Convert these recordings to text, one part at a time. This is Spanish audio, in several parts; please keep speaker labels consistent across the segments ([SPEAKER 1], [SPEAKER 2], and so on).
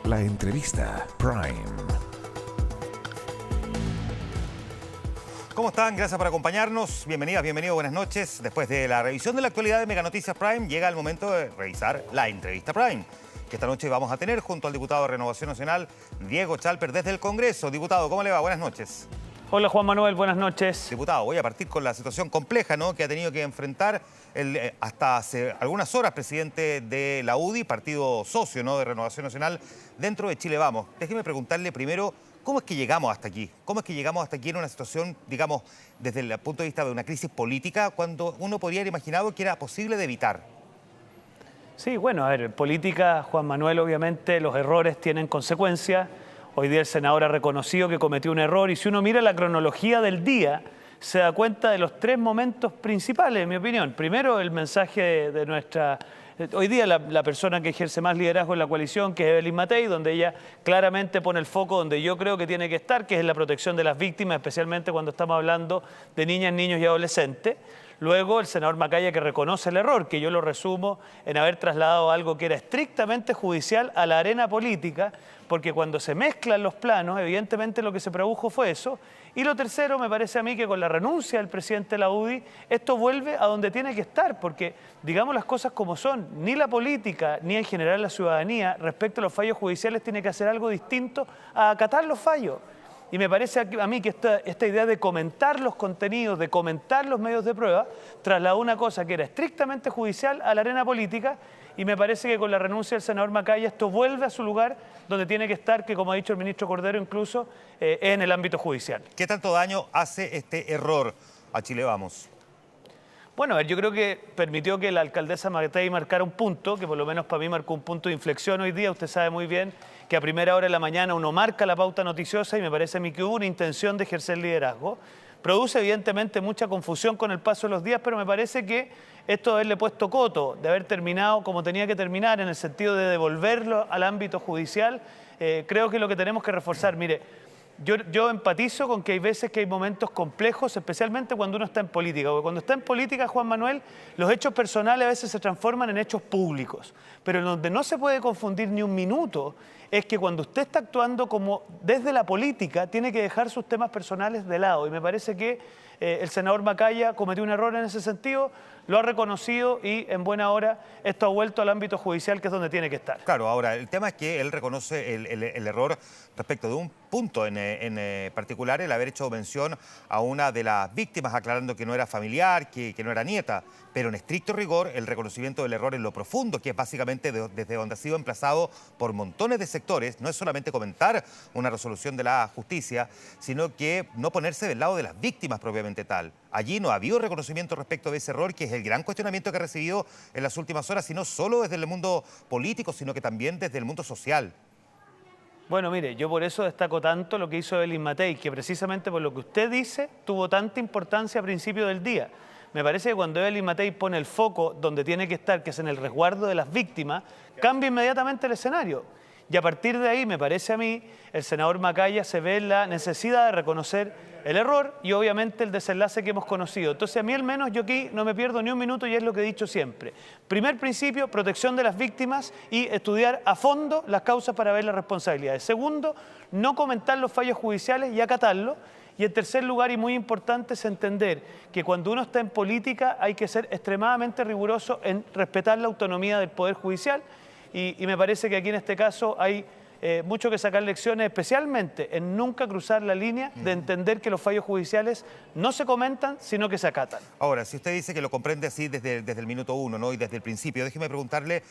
[SPEAKER 1] La entrevista Prime.
[SPEAKER 2] ¿Cómo están? Gracias por acompañarnos. Bienvenidas, bienvenidos, buenas noches. Después de la revisión de la actualidad de Mega Noticias Prime, llega el momento de revisar la entrevista Prime, que esta noche vamos a tener junto al diputado de Renovación Nacional, Diego Chalper, desde el Congreso. Diputado, ¿cómo le va? Buenas noches.
[SPEAKER 3] Hola Juan Manuel, buenas noches.
[SPEAKER 2] Diputado, voy a partir con la situación compleja, ¿no?, que ha tenido que enfrentar hasta hace algunas horas presidente de la UDI, partido socio, ¿no?, de Renovación Nacional, dentro de Chile Vamos. Déjeme preguntarle primero, ¿cómo es que llegamos hasta aquí? ¿Cómo es que llegamos hasta aquí en una situación, digamos, desde el punto de vista de una crisis política, cuando uno podría haber imaginado que era posible de evitar?
[SPEAKER 3] Sí, bueno, a ver, en política, Juan Manuel, obviamente los errores tienen consecuencias. Hoy día el senador ha reconocido que cometió un error y si uno mira la cronología del día, se da cuenta de los tres momentos principales, en mi opinión. Primero, el mensaje de nuestra... Hoy día la persona que ejerce más liderazgo en la coalición, que es Evelyn Matei, donde ella claramente pone el foco donde yo creo que tiene que estar, que es en la protección de las víctimas, especialmente cuando estamos hablando de niñas, niños y adolescentes. Luego el senador Macaya, que reconoce el error, que yo lo resumo en haber trasladado algo que era estrictamente judicial a la arena política, porque cuando se mezclan los planos, evidentemente lo que se produjo fue eso. Y lo tercero, me parece a mí que con la renuncia del presidente de la UDI, esto vuelve a donde tiene que estar, porque digamos las cosas como son, ni la política, ni en general la ciudadanía, respecto a los fallos judiciales, tiene que hacer algo distinto a acatar los fallos. Y me parece a mí que esta idea de comentar los contenidos, de comentar los medios de prueba, trasladó una cosa que era estrictamente judicial a la arena política y me parece que con la renuncia del senador Macaya esto vuelve a su lugar donde tiene que estar, que como ha dicho el ministro Cordero incluso, es en el ámbito judicial.
[SPEAKER 2] ¿Qué tanto daño hace este error a Chile Vamos?
[SPEAKER 3] Bueno, a ver, yo creo que permitió que la alcaldesa Matei marcara un punto, que por lo menos para mí marcó un punto de inflexión hoy día. Usted sabe muy bien que a primera hora de la mañana uno marca la pauta noticiosa y me parece a mí que hubo una intención de ejercer liderazgo. Produce evidentemente mucha confusión con el paso de los días, pero me parece que esto de haberle puesto coto, de haber terminado como tenía que terminar, en el sentido de devolverlo al ámbito judicial, creo que es lo que tenemos que reforzar. Mire, yo empatizo con que hay veces que hay momentos complejos, especialmente cuando uno está en política. Porque cuando está en política, Juan Manuel, los hechos personales a veces se transforman en hechos públicos. Pero donde no se puede confundir ni un minuto es que cuando usted está actuando como desde la política, tiene que dejar sus temas personales de lado. Y me parece que el senador Macaya cometió un error en ese sentido, lo ha reconocido y en buena hora esto ha vuelto al ámbito judicial, que es donde tiene que estar.
[SPEAKER 2] Claro, ahora, el tema es que él reconoce el error respecto de un punto en particular, el haber hecho mención a una de las víctimas, aclarando que no era familiar, que no era nieta, pero en estricto rigor el reconocimiento del error en lo profundo, que es básicamente desde donde ha sido emplazado por montones de sectores, no es solamente comentar una resolución de la justicia, sino que no ponerse del lado de las víctimas propiamente tal. Allí no ha habido reconocimiento respecto de ese error, que es el gran cuestionamiento que ha recibido en las últimas horas, y no solo desde el mundo político, sino que también desde el mundo social.
[SPEAKER 3] Bueno, mire, yo por eso destaco tanto lo que hizo Evelyn Matei, que precisamente por lo que usted dice, tuvo tanta importancia a principio del día. Me parece que cuando Evelyn Matei pone el foco donde tiene que estar, que es en el resguardo de las víctimas, cambia inmediatamente el escenario. Y a partir de ahí, me parece a mí, el senador Macaya se ve la necesidad de reconocer el error y obviamente el desenlace que hemos conocido. Entonces, a mí al menos yo aquí no me pierdo ni un minuto y es lo que he dicho siempre. Primer principio, protección de las víctimas y estudiar a fondo las causas para ver las responsabilidades. Segundo, no comentar los fallos judiciales y acatarlos. Y en tercer lugar, y muy importante, es entender que cuando uno está en política hay que ser extremadamente riguroso en respetar la autonomía del Poder Judicial y me parece que aquí en este caso hay mucho que sacar lecciones, especialmente en nunca cruzar la línea de entender que los fallos judiciales no se comentan, sino que se acatan.
[SPEAKER 2] Ahora, si usted dice que lo comprende así desde el minuto uno, ¿no?, y desde el principio, déjeme preguntarle,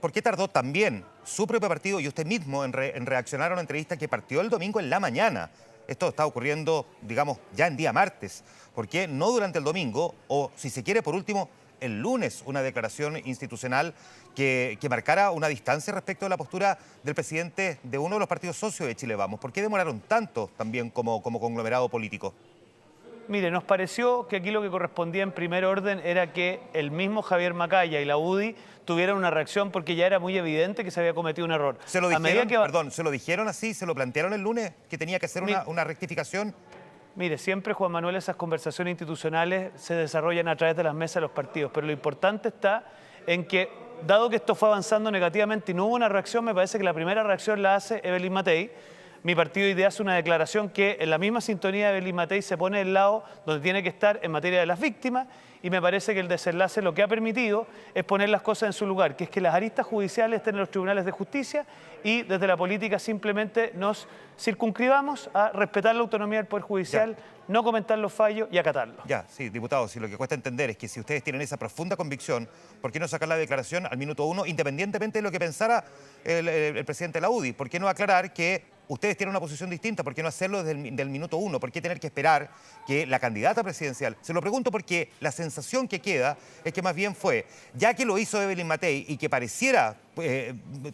[SPEAKER 2] ¿por qué tardó también su propio partido y usted mismo en reaccionar a una entrevista que partió el domingo en la mañana? Esto está ocurriendo, digamos, ya en día martes. ¿Por qué no durante el domingo o, si se quiere, por último, el lunes, una declaración institucional que marcara una distancia respecto a la postura del presidente de uno de los partidos socios de Chile Vamos? ¿Por qué demoraron tanto también como conglomerado político?
[SPEAKER 3] Mire, nos pareció que aquí lo que correspondía en primer orden era que el mismo Javier Macaya y la UDI tuvieran una reacción porque ya era muy evidente que se había cometido un error.
[SPEAKER 2] ¿Se lo dijeron, perdón, se lo dijeron así, se lo plantearon el lunes, que tenía que hacer una rectificación?
[SPEAKER 3] Mire, siempre, Juan Manuel, esas conversaciones institucionales se desarrollan a través de las mesas de los partidos, pero lo importante está en que dado que esto fue avanzando negativamente y no hubo una reacción, me parece que la primera reacción la hace Evelyn Matei. Mi partido hoy día hace una declaración que en la misma sintonía de Evelyn Matei se pone del lado donde tiene que estar en materia de las víctimas, y me parece que el desenlace lo que ha permitido es poner las cosas en su lugar, que es que las aristas judiciales estén en los tribunales de justicia y desde la política simplemente nos circunscribamos a respetar la autonomía del Poder Judicial, no comentar los fallos y acatarlos.
[SPEAKER 2] Ya, sí, diputado, si lo que cuesta entender es que si ustedes tienen esa profunda convicción, ¿por qué no sacar la declaración al minuto 1, independientemente de lo que pensara el presidente de la UDI? ¿Por qué no aclarar que ustedes tienen una posición distinta? ¿Por qué no hacerlo desde el minuto 1? ¿Por qué tener que esperar que la candidata presidencial? Se lo pregunto porque la sensación que queda es que más bien fue, ya que lo hizo Evelyn Matei y que pareciera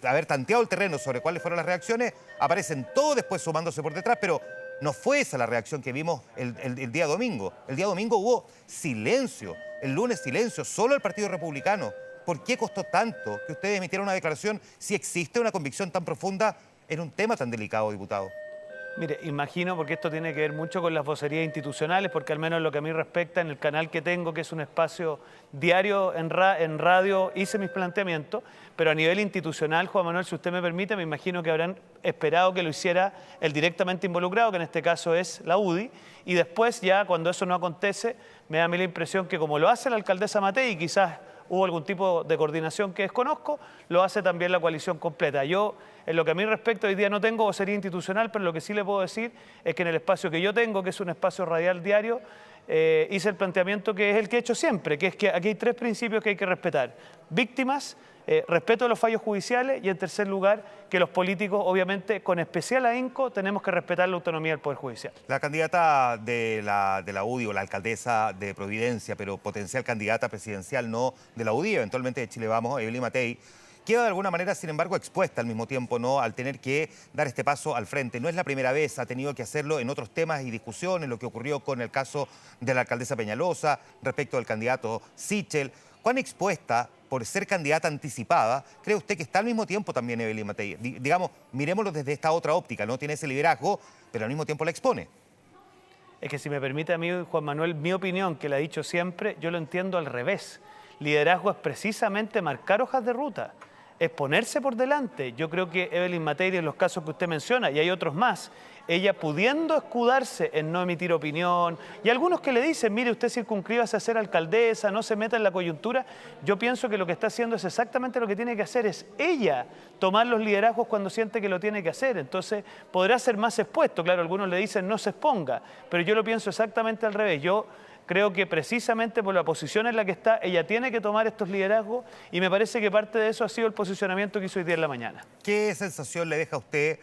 [SPEAKER 2] haber tanteado el terreno sobre cuáles fueron las reacciones, aparecen todos después sumándose por detrás, pero no fue esa la reacción que vimos el día domingo. El día domingo hubo silencio, el lunes silencio, solo el Partido Republicano. ¿Por qué costó tanto que ustedes emitieran una declaración si existe una convicción tan profunda en un tema tan delicado, diputado?
[SPEAKER 3] Mire, imagino, porque esto tiene que ver mucho con las vocerías institucionales, porque al menos en lo que a mí respecta, en el canal que tengo, que es un espacio diario en radio, hice mis planteamientos, pero a nivel institucional, Juan Manuel, si usted me permite, me imagino que habrán esperado que lo hiciera el directamente involucrado, que en este caso es la UDI, y después ya cuando eso no acontece, me da a mí la impresión que como lo hace la alcaldesa Matei, y quizás hubo algún tipo de coordinación que desconozco, lo hace también la coalición completa. Yo, en lo que a mí respecta, hoy día no tengo vocería institucional, pero lo que sí le puedo decir es que en el espacio que yo tengo, que es un espacio radial diario, hice el planteamiento que es el que he hecho siempre, que es que aquí hay tres principios que hay que respetar. Víctimas, respeto de los fallos judiciales y, en tercer lugar, que los políticos, obviamente, con especial ahínco, tenemos que respetar la autonomía del Poder Judicial.
[SPEAKER 2] La candidata de la UDI o la alcaldesa de Providencia, pero potencial candidata presidencial no de la UDI, eventualmente de Chile Vamos, Evelyn Matei, queda de alguna manera, sin embargo, expuesta al mismo tiempo, ¿no?, al tener que dar este paso al frente. No es la primera vez, ha tenido que hacerlo en otros temas y discusiones, lo que ocurrió con el caso de la alcaldesa Peñalosa, respecto del candidato Sichel. ¿Cuán expuesta, por ser candidata anticipada, cree usted que está al mismo tiempo también Evelyn Matei? Digamos, miremoslo desde esta otra óptica, ¿no? Tiene ese liderazgo, pero al mismo tiempo la expone.
[SPEAKER 3] Es que si me permite a mí, Juan Manuel, mi opinión, que la he dicho siempre, yo lo entiendo al revés. Liderazgo es precisamente marcar hojas de ruta, es ponerse por delante. Yo creo que Evelyn Matei, en los casos que usted menciona, y hay otros más, ella pudiendo escudarse en no emitir opinión, y algunos que le dicen, mire, usted circunscríbase a ser alcaldesa, no se meta en la coyuntura, yo pienso que lo que está haciendo es exactamente lo que tiene que hacer, es ella tomar los liderazgos cuando siente que lo tiene que hacer. Entonces, podrá ser más expuesto, claro, algunos le dicen no se exponga, pero yo lo pienso exactamente al revés. Yo creo que precisamente por la posición en la que está, ella tiene que tomar estos liderazgos, y me parece que parte de eso ha sido el posicionamiento que hizo hoy día en la mañana.
[SPEAKER 2] ¿Qué sensación le deja a usted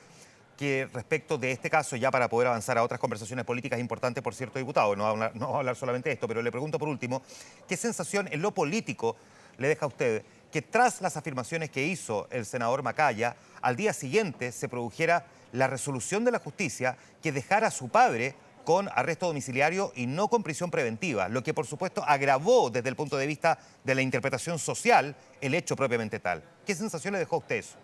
[SPEAKER 2] que respecto de este caso, ya para poder avanzar a otras conversaciones políticas importantes, por cierto, diputado, no vamos a hablar solamente de esto, pero le pregunto por último, ¿qué sensación en lo político le deja a usted que tras las afirmaciones que hizo el senador Macaya, al día siguiente se produjera la resolución de la justicia que dejara a su padre con arresto domiciliario y no con prisión preventiva, lo que por supuesto agravó desde el punto de vista de la interpretación social el hecho propiamente tal? ¿Qué sensación le dejó a usted eso?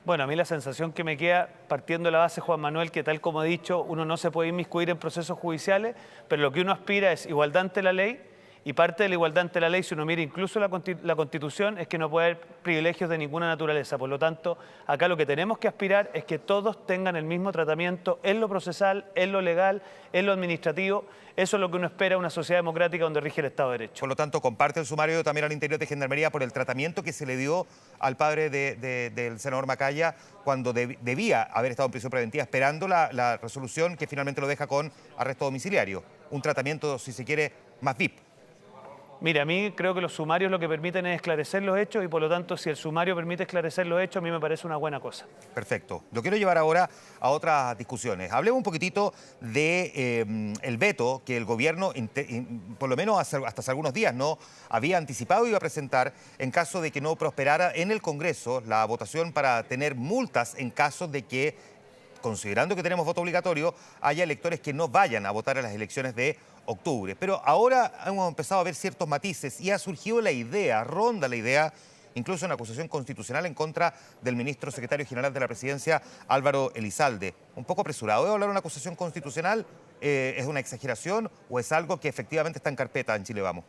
[SPEAKER 3] Bueno, a mí la sensación que me queda, partiendo de la base, Juan Manuel, que tal como he dicho, uno no se puede inmiscuir en procesos judiciales, pero lo que uno aspira es igualdad ante la ley, y parte de la igualdad ante la ley, si uno mira incluso la Constitución, es que no puede haber privilegios de ninguna naturaleza. Por lo tanto, acá lo que tenemos que aspirar es que todos tengan el mismo tratamiento en lo procesal, en lo legal, en lo administrativo. Eso es lo que uno espera de una sociedad democrática donde rige el Estado de Derecho.
[SPEAKER 2] Por lo tanto, comparte el sumario también al interior de Gendarmería por el tratamiento que se le dio al padre del senador Macaya cuando debía haber estado en prisión preventiva esperando la resolución que finalmente lo deja con arresto domiciliario. Un tratamiento, si se quiere, más VIP.
[SPEAKER 3] Mira, a mí creo que los sumarios lo que permiten es esclarecer los hechos, y por lo tanto, si el sumario permite esclarecer los hechos, a mí me parece una buena cosa.
[SPEAKER 2] Perfecto. Lo quiero llevar ahora a otras discusiones. Hablemos un poquitito de el veto que el gobierno, por lo menos hasta hace algunos días, no había anticipado y iba a presentar en caso de que no prosperara en el Congreso la votación para tener multas en caso de que, considerando que tenemos voto obligatorio, haya electores que no vayan a votar en las elecciones de octubre. Pero ahora hemos empezado a ver ciertos matices y ha surgido la idea, ronda la idea, incluso una acusación constitucional en contra del ministro secretario general de la Presidencia, Álvaro Elizalde. ¿Un poco apresurado de hablar de una acusación constitucional? ¿Es una exageración o es algo que efectivamente está en carpeta en Chile Vamos?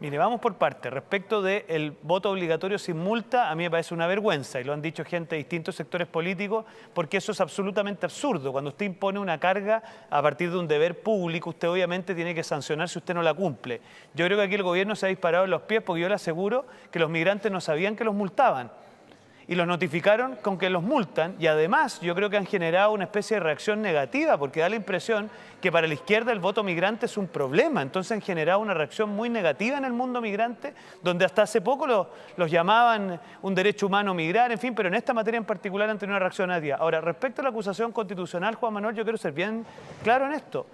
[SPEAKER 3] Mire, vamos por partes. Respecto del voto obligatorio sin multa, a mí me parece una vergüenza, y lo han dicho gente de distintos sectores políticos, porque eso es absolutamente absurdo. Cuando usted impone una carga a partir de un deber público, usted obviamente tiene que sancionar si usted no la cumple. Yo creo que aquí el gobierno se ha disparado en los pies, porque yo le aseguro que los migrantes no sabían que los multaban. Y los notificaron con que los multan, y además yo creo que han generado una especie de reacción negativa, porque da la impresión que para la izquierda el voto migrante es un problema. Entonces han generado una reacción muy negativa en el mundo migrante, donde hasta hace poco los llamaban un derecho humano migrar, en fin, pero en esta materia en particular han tenido una reacción negativa. Ahora, respecto a la acusación constitucional, Juan Manuel, yo quiero ser bien claro en esto.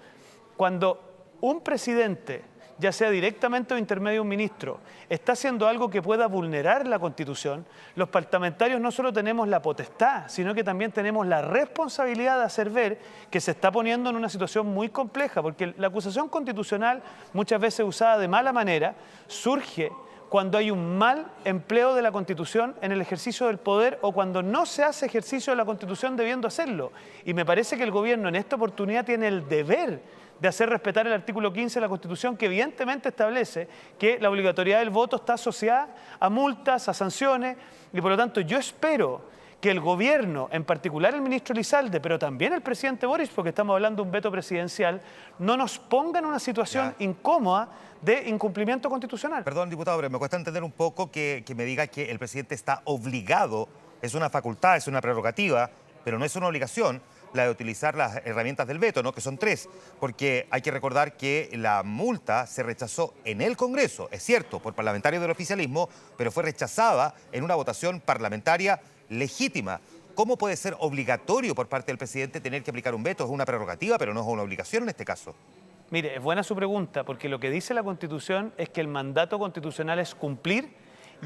[SPEAKER 3] Cuando un presidente, ya sea directamente o intermedio de un ministro, está haciendo algo que pueda vulnerar la Constitución, los parlamentarios no solo tenemos la potestad, sino que también tenemos la responsabilidad de hacer ver que se está poniendo en una situación muy compleja, porque la acusación constitucional, muchas veces usada de mala manera, surge cuando hay un mal empleo de la Constitución en el ejercicio del poder o cuando no se hace ejercicio de la Constitución debiendo hacerlo. Y me parece que el gobierno en esta oportunidad tiene el deber de hacer respetar el artículo 15 de la Constitución, que evidentemente establece que la obligatoriedad del voto está asociada a multas, a sanciones, y por lo tanto yo espero que el gobierno, en particular el ministro Elizalde, pero también el presidente Boric, porque estamos hablando de un veto presidencial, no nos ponga en una situación incómoda de incumplimiento constitucional.
[SPEAKER 2] Perdón, diputado, pero me cuesta entender un poco que me diga que el presidente está obligado, es una facultad, es una prerrogativa, pero no es una obligación, la de utilizar las herramientas del veto, ¿no? Que son 3, porque hay que recordar que la multa se rechazó en el Congreso, es cierto, por parlamentarios del oficialismo, pero fue rechazada en una votación parlamentaria legítima. ¿Cómo puede ser obligatorio por parte del presidente tener que aplicar un veto? Es una prerrogativa, pero no es una obligación en este caso.
[SPEAKER 3] Mire, es buena su pregunta, porque lo que dice la Constitución es que el mandato constitucional es cumplir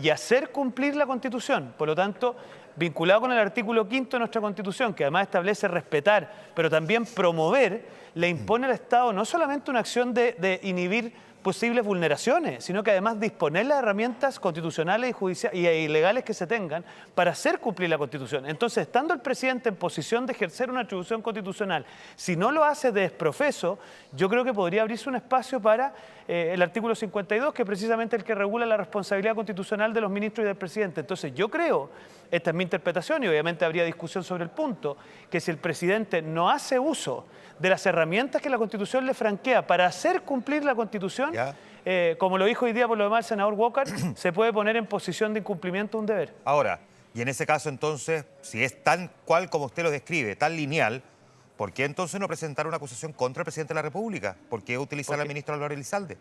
[SPEAKER 3] y hacer cumplir la Constitución. Por lo tanto, vinculado con el artículo 5 de nuestra Constitución, que además establece respetar, pero también promover, le impone al Estado no solamente una acción de inhibir posibles vulneraciones, sino que además disponer las herramientas constitucionales y legales que se tengan para hacer cumplir la Constitución. Entonces, estando el presidente en posición de ejercer una atribución constitucional, si no lo hace de desprofeso, yo creo que podría abrirse un espacio para el artículo 52, que es precisamente el que regula la responsabilidad constitucional de los ministros y del presidente. Entonces, yo creo, esta es mi interpretación y obviamente habría discusión sobre el punto, que si el presidente no hace uso de las herramientas que la Constitución le franquea para hacer cumplir la Constitución, como lo dijo hoy día por lo demás el senador Walker, se puede poner en posición de incumplimiento de un deber.
[SPEAKER 2] Ahora, y en ese caso entonces, si es tan cual como usted lo describe, tan lineal, ¿por qué entonces no presentar una acusación contra el presidente de la República? ¿Por qué utilizar al ministro Álvaro Elizalde?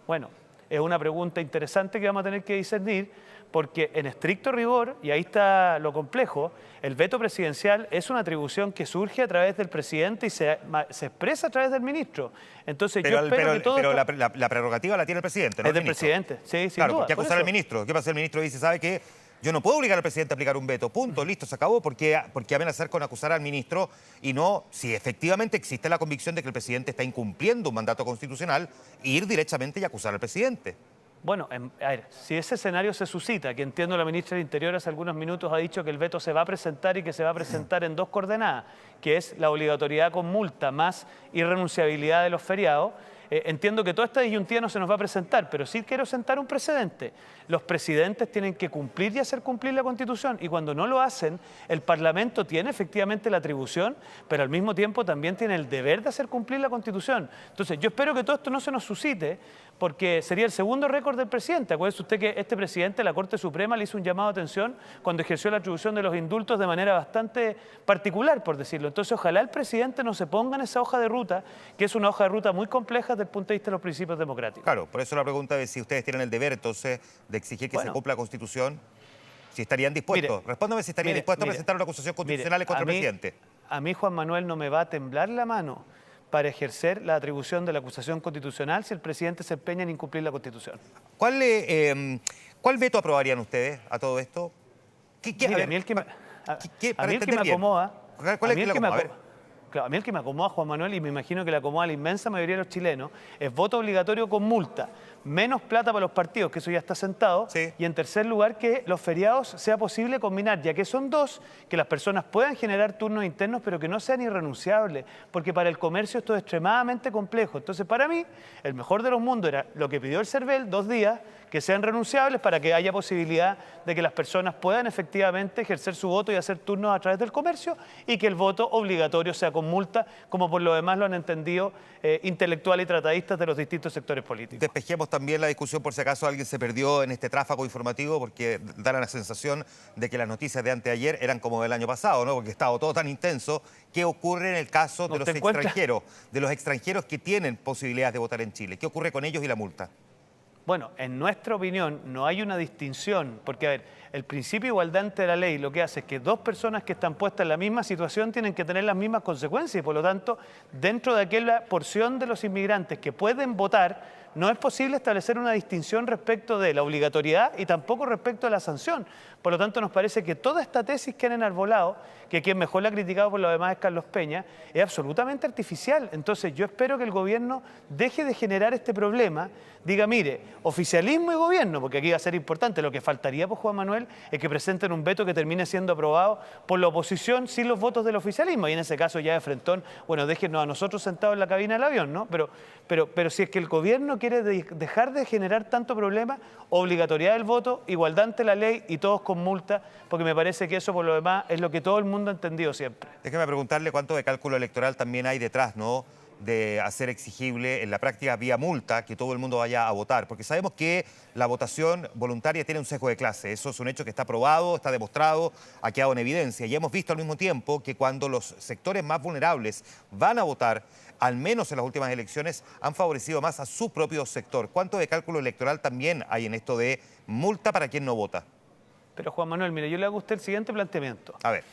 [SPEAKER 3] Bueno, es una pregunta interesante que vamos a tener que discernir, porque en estricto rigor, y ahí está lo complejo, el veto presidencial es una atribución que surge a través del presidente y se expresa a través del ministro. Entonces yo espero que todo
[SPEAKER 2] pero
[SPEAKER 3] esto...
[SPEAKER 2] la prerrogativa la tiene el presidente, ¿no?
[SPEAKER 3] Es del presidente, sí, sin
[SPEAKER 2] claro,
[SPEAKER 3] duda.
[SPEAKER 2] ¿por qué acusar al ministro? ¿Qué pasa si el ministro dice, sabe qué? Yo no puedo obligar al presidente a aplicar un veto, punto, listo, se acabó. ¿Por qué amenazar con acusar al ministro y no, si efectivamente existe la convicción de que el presidente está incumpliendo un mandato constitucional, ir directamente y acusar al presidente?
[SPEAKER 3] Bueno, a ver, si ese escenario se suscita, que entiendo la ministra del Interior hace algunos minutos ha dicho que el veto se va a presentar y que se va a presentar en 2 coordenadas, que es la obligatoriedad con multa más irrenunciabilidad de los feriados, entiendo que toda esta disyuntiva no se nos va a presentar, pero sí quiero sentar un precedente. Los presidentes tienen que cumplir y hacer cumplir la Constitución, y cuando no lo hacen, el Parlamento tiene efectivamente la atribución, pero al mismo tiempo también tiene el deber de hacer cumplir la Constitución. Entonces, yo espero que todo esto no se nos suscite, porque sería el segundo récord del presidente. Acuérdese usted que este presidente, la Corte Suprema, le hizo un llamado de atención cuando ejerció la atribución de los indultos de manera bastante particular, por decirlo. Entonces, ojalá el presidente no se ponga en esa hoja de ruta, que es una hoja de ruta muy compleja desde el punto de vista de los principios democráticos.
[SPEAKER 2] Claro, por eso la pregunta es si ustedes tienen el deber, entonces, de exigir que se cumpla la Constitución, si estarían dispuestos. Respóndame si estarían dispuestos a presentar una acusación constitucional contra el presidente.
[SPEAKER 3] A mí, Juan Manuel, no me va a temblar la mano para ejercer la atribución de la acusación constitucional si el presidente se empeña en incumplir la Constitución.
[SPEAKER 2] ¿Cuál veto aprobarían ustedes a todo esto?
[SPEAKER 3] Mire, a mí el que me acomoda...
[SPEAKER 2] ¿Cuál es el que le acomoda?
[SPEAKER 3] Claro, a mí el que me acomoda, Juan Manuel, y me imagino que le acomoda a la inmensa mayoría de los chilenos, es voto obligatorio con multa, menos plata para los partidos, que eso ya está sentado,
[SPEAKER 2] Sí.
[SPEAKER 3] y en tercer lugar que los feriados sea posible combinar, ya que son dos, que las personas puedan generar turnos internos, pero que no sean irrenunciables, porque para el comercio esto es extremadamente complejo. Entonces, para mí, el mejor de los mundos era lo que pidió el CERVEL, 2 días, que sean renunciables para que haya posibilidad de que las personas puedan efectivamente ejercer su voto y hacer turnos a través del comercio, y que el voto obligatorio sea con multa, como por lo demás lo han entendido intelectuales y tratadistas de los distintos sectores políticos.
[SPEAKER 2] Despejemos también la discusión por si acaso alguien se perdió en este tráfago informativo, porque da la sensación de que las noticias de anteayer eran como del año pasado, ¿no? Porque estaba todo tan intenso. ¿Qué ocurre en el caso de los extranjeros? De los extranjeros que tienen posibilidades de votar en Chile. ¿Qué ocurre con ellos y la multa?
[SPEAKER 3] Bueno, en nuestra opinión no hay una distinción, porque a ver, el principio de igualdad ante la ley lo que hace es que dos personas que están puestas en la misma situación tienen que tener las mismas consecuencias, y por lo tanto, dentro de aquella porción de los inmigrantes que pueden votar, no es posible establecer una distinción respecto de la obligatoriedad y tampoco respecto de la sanción. Por lo tanto, nos parece que toda esta tesis que han enarbolado, que quien mejor la ha criticado por lo demás es Carlos Peña, es absolutamente artificial. Entonces, yo espero que el gobierno deje de generar este problema, diga, mire, oficialismo y gobierno, porque aquí va a ser importante, lo que faltaría, pues, Juan Manuel, es que presenten un veto que termine siendo aprobado por la oposición sin los votos del oficialismo, y en ese caso ya de frentón, bueno, déjenos a nosotros sentados en la cabina del avión, ¿no? Pero si es que el gobierno quiere dejar de generar tanto problema, obligatoriedad del voto, igualdad ante la ley y todos con multa, porque me parece que eso por lo demás es lo que todo el mundo ha entendido siempre.
[SPEAKER 2] Déjeme preguntarle cuánto de cálculo electoral también hay detrás, ¿no?, de hacer exigible en la práctica vía multa que todo el mundo vaya a votar, porque sabemos que la votación voluntaria tiene un sesgo de clase. Eso es un hecho que está probado, está demostrado, ha quedado en evidencia, y hemos visto al mismo tiempo que cuando los sectores más vulnerables van a votar, al menos en las últimas elecciones, han favorecido más a su propio sector. ¿Cuánto de cálculo electoral también hay en esto de multa para quien no vota?
[SPEAKER 3] Pero Juan Manuel, mire, yo le hago a usted el siguiente planteamiento.
[SPEAKER 2] A ver.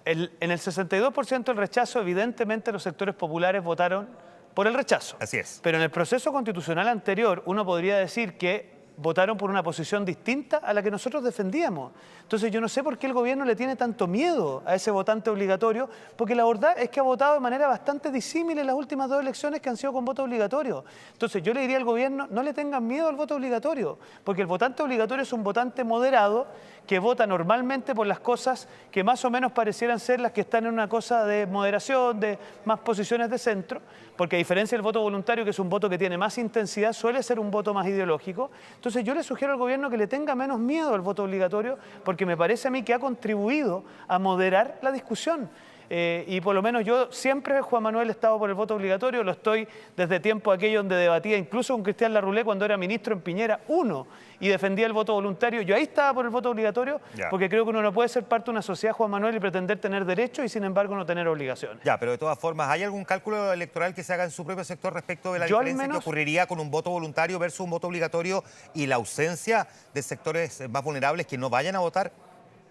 [SPEAKER 3] En el 62% del rechazo, evidentemente los sectores populares votaron por el rechazo.
[SPEAKER 2] Así es.
[SPEAKER 3] Pero en el proceso constitucional anterior, uno podría decir que votaron por una posición distinta a la que nosotros defendíamos. Entonces yo no sé por qué el gobierno le tiene tanto miedo a ese votante obligatorio, porque la verdad es que ha votado de manera bastante disímil en las últimas 2 elecciones que han sido con voto obligatorio. Entonces yo le diría al gobierno, no le tengan miedo al voto obligatorio, porque el votante obligatorio es un votante moderado que vota normalmente por las cosas que más o menos parecieran ser las que están en una cosa de moderación, de más posiciones de centro, porque a diferencia del voto voluntario, que es un voto que tiene más intensidad, suele ser un voto más ideológico. Entonces yo le sugiero al gobierno que le tenga menos miedo al voto obligatorio, porque me parece a mí que ha contribuido a moderar la discusión. Y por lo menos yo siempre, Juan Manuel, he estado por el voto obligatorio, lo estoy desde tiempo aquello donde debatía incluso con Cristian Larroulé cuando era ministro en Piñera 1 y defendía el voto voluntario. Yo ahí estaba por el voto obligatorio porque creo que uno no puede ser parte de una sociedad, Juan Manuel, y pretender tener derechos y sin embargo no tener obligaciones.
[SPEAKER 2] Ya, pero de todas formas, ¿hay algún cálculo electoral que se haga en su propio sector respecto de la diferencia que ocurriría con un voto voluntario versus un voto obligatorio y la ausencia de sectores más vulnerables que no vayan a votar?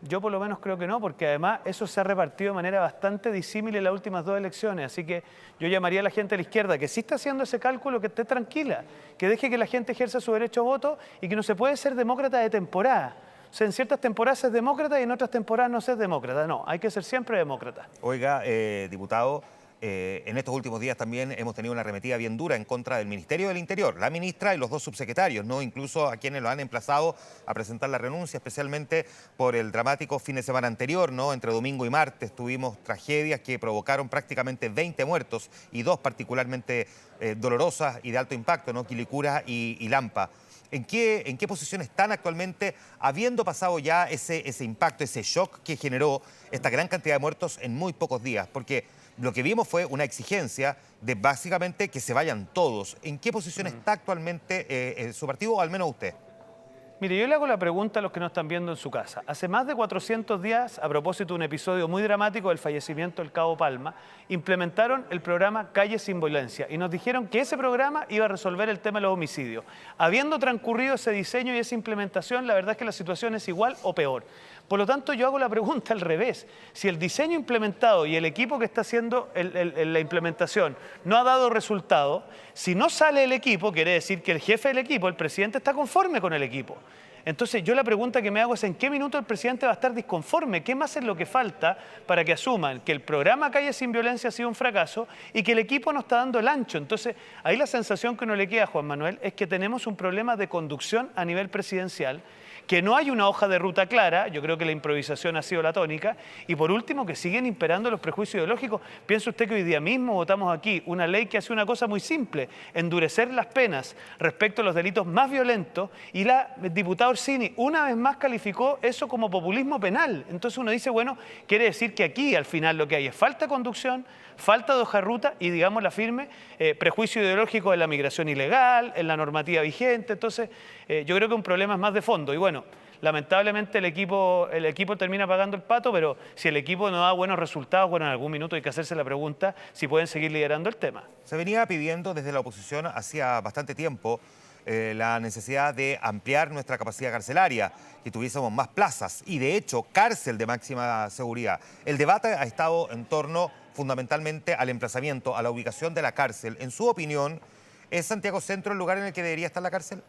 [SPEAKER 3] Yo por lo menos creo que no, porque además eso se ha repartido de manera bastante disímil en las últimas 2 elecciones. Así que yo llamaría a la gente de la izquierda que sí está haciendo ese cálculo, que esté tranquila, que deje que la gente ejerza su derecho a voto y que no se puede ser demócrata de temporada. O sea, en ciertas temporadas se es demócrata y en otras temporadas no se es demócrata. No, hay que ser siempre demócrata.
[SPEAKER 2] Oiga, diputado, en estos últimos días también hemos tenido una arremetida bien dura en contra del Ministerio del Interior, la ministra y los 2 subsecretarios, ¿no? Incluso a quienes lo han emplazado a presentar la renuncia, especialmente por el dramático fin de semana anterior, ¿no? Entre domingo y martes tuvimos tragedias que provocaron prácticamente 20 muertos y 2 particularmente dolorosas y de alto impacto, ¿no? Quilicura y Lampa. ¿En qué posición están actualmente, habiendo pasado ya ese impacto, ese shock que generó esta gran cantidad de muertos en muy pocos días? Porque lo que vimos fue una exigencia de básicamente que se vayan todos. ¿En qué posición está actualmente su partido, o al menos usted?
[SPEAKER 3] Mire, yo le hago la pregunta a los que nos están viendo en su casa. Hace más de 400 días, a propósito de un episodio muy dramático del fallecimiento del Cabo Palma, implementaron el programa Calles sin Violencia y nos dijeron que ese programa iba a resolver el tema de los homicidios. Habiendo transcurrido ese diseño y esa implementación, la verdad es que la situación es igual o peor. Por lo tanto, yo hago la pregunta al revés. Si el diseño implementado y el equipo que está haciendo la implementación no ha dado resultado, si no sale el equipo, quiere decir que el jefe del equipo, el presidente, está conforme con el equipo. Entonces yo la pregunta que me hago es en qué minuto el presidente va a estar disconforme, qué más es lo que falta para que asuman que el programa Calle Sin Violencia ha sido un fracaso y que el equipo no está dando el ancho. Entonces ahí la sensación que uno le queda a Juan Manuel es que tenemos un problema de conducción a nivel presidencial, que no hay una hoja de ruta clara, yo creo que la improvisación ha sido la tónica, y por último que siguen imperando los prejuicios ideológicos. Piensa usted que hoy día mismo votamos aquí una ley que hace una cosa muy simple, endurecer las penas respecto a los delitos más violentos, y la diputada Orsini una vez más calificó eso como populismo penal. Entonces uno dice, bueno, quiere decir que aquí al final lo que hay es falta de conducción, falta de hoja de ruta y, digamos la firme, prejuicio ideológico en la migración ilegal, en la normativa vigente. Entonces yo creo que un problema es más de fondo. Y bueno, lamentablemente el equipo termina pagando el pato, pero si el equipo no da buenos resultados, bueno, en algún minuto hay que hacerse la pregunta si pueden seguir liderando el tema.
[SPEAKER 2] Se venía pidiendo desde la oposición hacía bastante tiempo la necesidad de ampliar nuestra capacidad carcelaria, que tuviésemos más plazas y, de hecho, cárcel de máxima seguridad. El debate ha estado en torno fundamentalmente al emplazamiento, a la ubicación de la cárcel. En su opinión, ¿es Santiago Centro el lugar en el que debería estar la cárcel?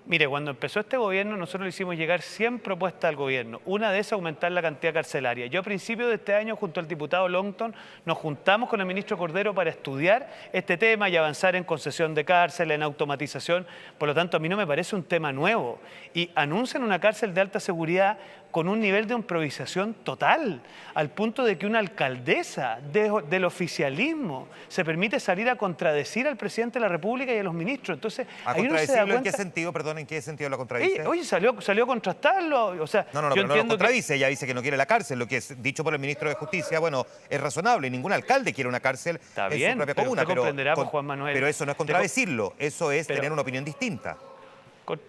[SPEAKER 3] Mire, cuando empezó este gobierno, nosotros le hicimos llegar 100 propuestas al gobierno. Una de esas, aumentar la cantidad carcelaria. Yo a principios de este año, junto al diputado Longton, nos juntamos con el ministro Cordero para estudiar este tema y avanzar en concesión de cárcel, en automatización. Por lo tanto, a mí no me parece un tema nuevo. Y anuncian una cárcel de alta seguridad con un nivel de improvisación total, al punto de que una alcaldesa del oficialismo se permite salir a contradecir al presidente de la República y a los ministros. Entonces,
[SPEAKER 2] ¿A contradecirlo en qué sentido? Perdón, ¿en qué sentido lo contradice?
[SPEAKER 3] Oye, salió a contrastarlo. O sea,
[SPEAKER 2] no, pero no lo contradice. Ella dice que no quiere la cárcel. Lo que es dicho por el ministro de Justicia, bueno, es razonable. Ningún alcalde quiere una cárcel en su propia comuna.
[SPEAKER 3] Usted comprenderá, Juan Manuel.
[SPEAKER 2] Pero eso no es contradecirlo. Eso es tener una opinión distinta.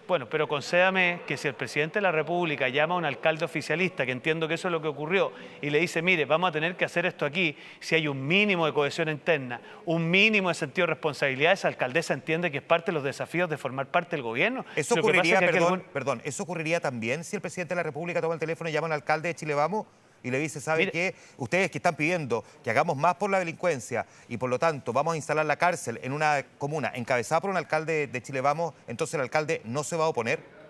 [SPEAKER 3] Bueno, pero concédame que si el presidente de la República llama a un alcalde oficialista, que entiendo que eso es lo que ocurrió, y le dice, mire, vamos a tener que hacer esto aquí, si hay un mínimo de cohesión interna, un mínimo de sentido de responsabilidad, esa alcaldesa entiende que es parte de los desafíos de formar parte del gobierno.
[SPEAKER 2] Eso ocurriría, perdón, eso ocurriría también si el presidente de la República toma el teléfono y llama al alcalde de Chile Vamos y le dice, ¿sabe qué? Ustedes que están pidiendo que hagamos más por la delincuencia y por lo tanto vamos a instalar la cárcel en una comuna encabezada por un alcalde de Chile Vamos, entonces el alcalde no se va a oponer.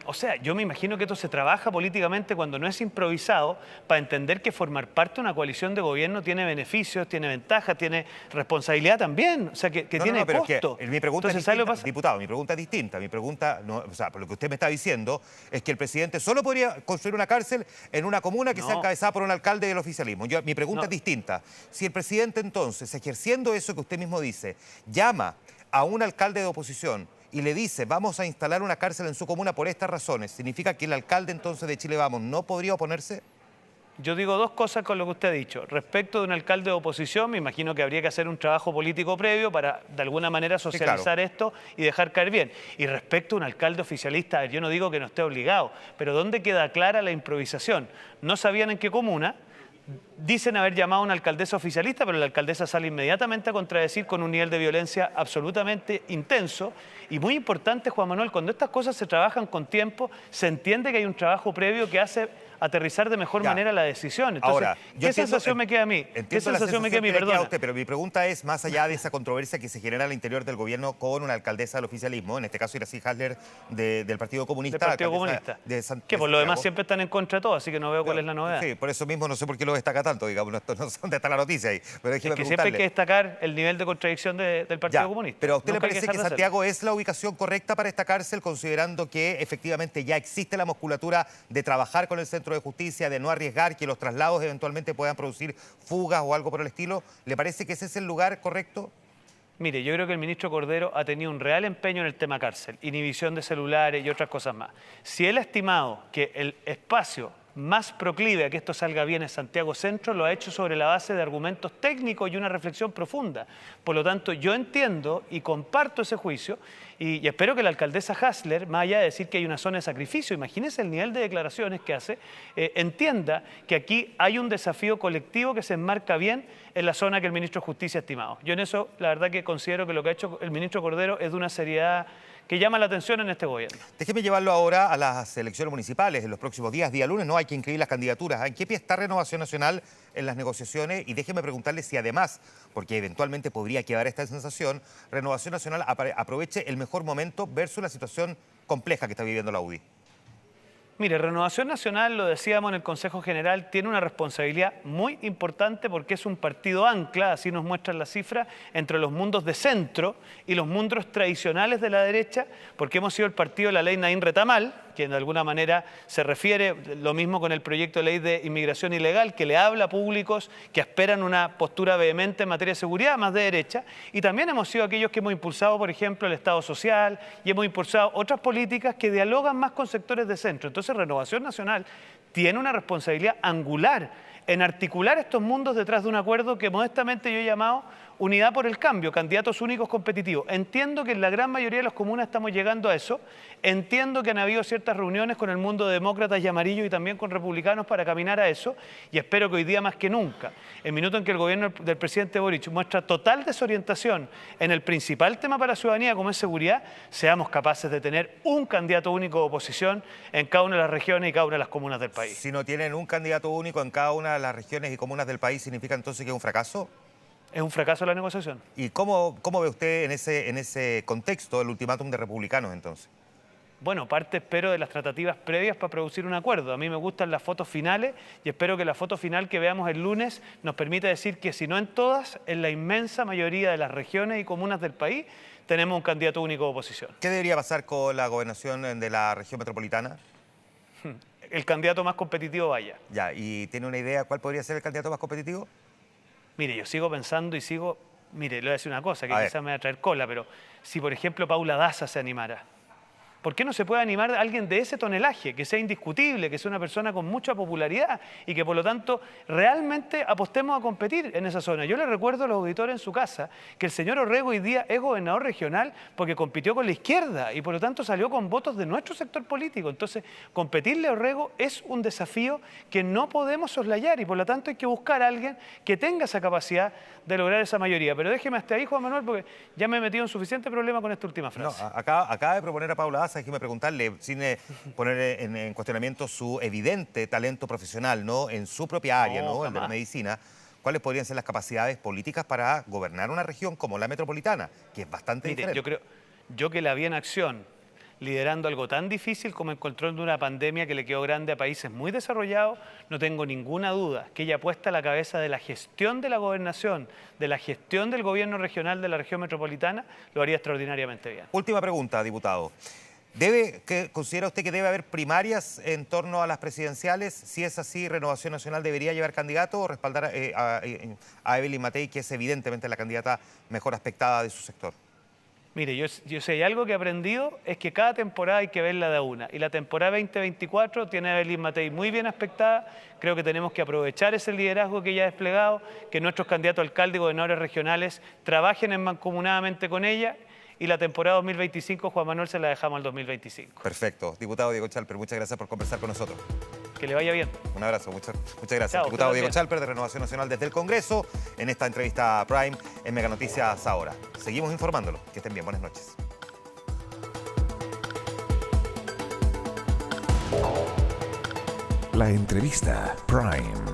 [SPEAKER 3] O sea, yo me imagino que esto se trabaja políticamente cuando no es improvisado para entender que formar parte de una coalición de gobierno tiene beneficios, tiene ventajas, tiene responsabilidad también, o sea, que tiene costo.
[SPEAKER 2] Mi pregunta es distinta, diputado, mi pregunta es distinta. Mi pregunta, o sea, por lo que usted me está diciendo, es que el presidente solo podría construir una cárcel en una comuna que sea encabezada por un alcalde del oficialismo. Mi pregunta es distinta. Si el presidente entonces, ejerciendo eso que usted mismo dice, llama a un alcalde de oposición y le dice, vamos a instalar una cárcel en su comuna por estas razones, ¿significa que el alcalde entonces de Chile Vamos no podría oponerse?
[SPEAKER 3] Yo digo dos cosas con lo que usted ha dicho. Respecto de un alcalde de oposición, me imagino que habría que hacer un trabajo político previo para, de alguna manera, socializar esto y dejar caer bien. Y respecto a un alcalde oficialista, yo no digo que no esté obligado, pero ¿dónde queda clara la improvisación? No sabían en qué comuna. Dicen haber llamado a una alcaldesa oficialista, pero la alcaldesa sale inmediatamente a contradecir con un nivel de violencia absolutamente intenso. Y muy importante, Juan Manuel, cuando estas cosas se trabajan con tiempo, se entiende que hay un trabajo previo que hace aterrizar de mejor manera la decisión. Entonces,
[SPEAKER 2] ahora,
[SPEAKER 3] ¿qué sensación me queda a mí? ¿Qué sensación me queda a mí? Perdón.
[SPEAKER 2] Usted, pero mi pregunta es, más allá de esa controversia que se genera al interior del gobierno con una alcaldesa del oficialismo, en este caso Iracy Hasler del Partido Comunista.
[SPEAKER 3] Del Partido Comunista. Que por lo demás siempre están en contra de todo, así que no veo cuál es la novedad.
[SPEAKER 2] Sí, por eso mismo no sé por qué lo destaca tanto, digamos, no sé dónde está la noticia ahí. Pero
[SPEAKER 3] es que siempre hay que destacar el nivel de contradicción del Partido Comunista.
[SPEAKER 2] Pero ¿a usted le parece que Santiago es la ubicación correcta para esta cárcel, considerando que efectivamente ya existe la musculatura de trabajar con el Centro de Justicia, de no arriesgar que los traslados eventualmente puedan producir fugas o algo por el estilo? ¿Le parece que ese es el lugar correcto?
[SPEAKER 3] Mire, yo creo que el ministro Cordero ha tenido un real empeño en el tema cárcel, inhibición de celulares y otras cosas más. Si él ha estimado que el espacio más proclive a que esto salga bien es Santiago Centro, lo ha hecho sobre la base de argumentos técnicos y una reflexión profunda. Por lo tanto, yo entiendo y comparto ese juicio y espero que la alcaldesa Hasler, más allá de decir que hay una zona de sacrificio, imagínense el nivel de declaraciones que hace, entienda que aquí hay un desafío colectivo que se enmarca bien en la zona que el ministro de Justicia ha estimado. Yo en eso, la verdad que considero que lo que ha hecho el ministro Cordero es de una seriedad que llama la atención en este gobierno.
[SPEAKER 2] Déjeme llevarlo ahora a las elecciones municipales en los próximos días. Día lunes no hay que inscribir las candidaturas. ¿En qué pie está Renovación Nacional en las negociaciones? Y déjeme preguntarle si además, porque eventualmente podría quedar esta sensación, Renovación Nacional aproveche el mejor momento versus la situación compleja que está viviendo la UDI.
[SPEAKER 3] Mire, Renovación Nacional, lo decíamos en el Consejo General, tiene una responsabilidad muy importante porque es un partido ancla, así nos muestran las cifras, entre los mundos de centro y los mundos tradicionales de la derecha, porque hemos sido el partido de la ley Naín Retamal, que de alguna manera se refiere, lo mismo con el proyecto de ley de inmigración ilegal, que le habla a públicos que esperan una postura vehemente en materia de seguridad, más de derecha, y también hemos sido aquellos que hemos impulsado, por ejemplo, el Estado social, y hemos impulsado otras políticas que dialogan más con sectores de centro. Entonces, Renovación Nacional tiene una responsabilidad angular en articular estos mundos detrás de un acuerdo que modestamente yo he llamado Unidad por el Cambio, candidatos únicos competitivos. Entiendo que en la gran mayoría de las comunas estamos llegando a eso. Entiendo que han habido ciertas reuniones con el mundo de demócratas y amarillos y también con republicanos para caminar a eso. Y espero que hoy día más que nunca, el minuto en que el gobierno del presidente Boric muestra total desorientación en el principal tema para la ciudadanía como es seguridad, seamos capaces de tener un candidato único de oposición en cada una de las regiones y cada una de las comunas del país.
[SPEAKER 2] Si no tienen un candidato único en cada una de las regiones y comunas del país, ¿significa entonces que es un fracaso?
[SPEAKER 3] Es un fracaso la negociación.
[SPEAKER 2] ¿Y cómo ve usted en ese contexto el ultimátum de republicanos entonces?
[SPEAKER 3] Bueno, parte espero de las tratativas previas para producir un acuerdo. A mí me gustan las fotos finales y espero que la foto final que veamos el lunes nos permita decir que si no en todas, en la inmensa mayoría de las regiones y comunas del país, tenemos un candidato único de oposición.
[SPEAKER 2] ¿Qué debería pasar con la gobernación de la región metropolitana?
[SPEAKER 3] El candidato más competitivo vaya.
[SPEAKER 2] Ya, ¿y tiene una idea cuál podría ser el candidato más competitivo?
[SPEAKER 3] Mire, yo sigo pensando y sigo... Mire, le voy a decir una cosa que
[SPEAKER 2] A
[SPEAKER 3] quizás me va a traer cola, pero si, por ejemplo, Paula Daza se animara, ¿por qué no se puede animar a alguien de ese tonelaje, que sea indiscutible, que sea una persona con mucha popularidad y que, por lo tanto, realmente apostemos a competir en esa zona? Yo le recuerdo a los auditores en su casa que el señor Orrego hoy día es gobernador regional porque compitió con la izquierda y, por lo tanto, salió con votos de nuestro sector político. Entonces, competirle a Orrego es un desafío que no podemos soslayar y, por lo tanto, hay que buscar a alguien que tenga esa capacidad de lograr esa mayoría. Pero déjeme hasta ahí, Juan Manuel, porque ya me he metido en suficiente problema con esta última frase.
[SPEAKER 2] No, acaba de proponer a Paula Daza, déjeme preguntarle, sin poner en cuestionamiento su evidente talento profesional, ¿no? En su propia área, ¿no? El de la medicina. ¿Cuáles podrían ser las capacidades políticas para gobernar una región como la metropolitana, que es bastante diferente?
[SPEAKER 3] Yo que la vi en acción, liderando algo tan difícil como el control de una pandemia que le quedó grande a países muy desarrollados, no tengo ninguna duda que ella puesta a la cabeza de la gestión de la gobernación, de la gestión del gobierno regional de la región metropolitana, lo haría extraordinariamente bien.
[SPEAKER 2] Última pregunta, diputado. ¿Considera usted que debe haber primarias en torno a las presidenciales? Si es así, ¿Renovación Nacional debería llevar candidato o respaldar a Evelyn Matei, que es evidentemente la candidata mejor aspectada de su sector?
[SPEAKER 3] Mire, yo sé, algo que he aprendido es que cada temporada hay que verla de a una. Y la temporada 2024 tiene a Evelyn Matei muy bien aspectada. Creo que tenemos que aprovechar ese liderazgo que ella ha desplegado, que nuestros candidatos a alcalde y gobernadores regionales trabajen mancomunadamente con ella. Y la temporada 2025, Juan Manuel, se la dejamos al 2025.
[SPEAKER 2] Perfecto. Diputado Diego Chalper, muchas gracias por conversar con nosotros.
[SPEAKER 3] Que le vaya bien.
[SPEAKER 2] Un abrazo, muchas gracias.
[SPEAKER 3] Chao,
[SPEAKER 2] Diputado Diego Chalper, de Renovación Nacional desde el Congreso, en esta entrevista Prime en Mega Noticias Ahora. Seguimos informándolo. Que estén bien. Buenas noches.
[SPEAKER 1] La entrevista Prime.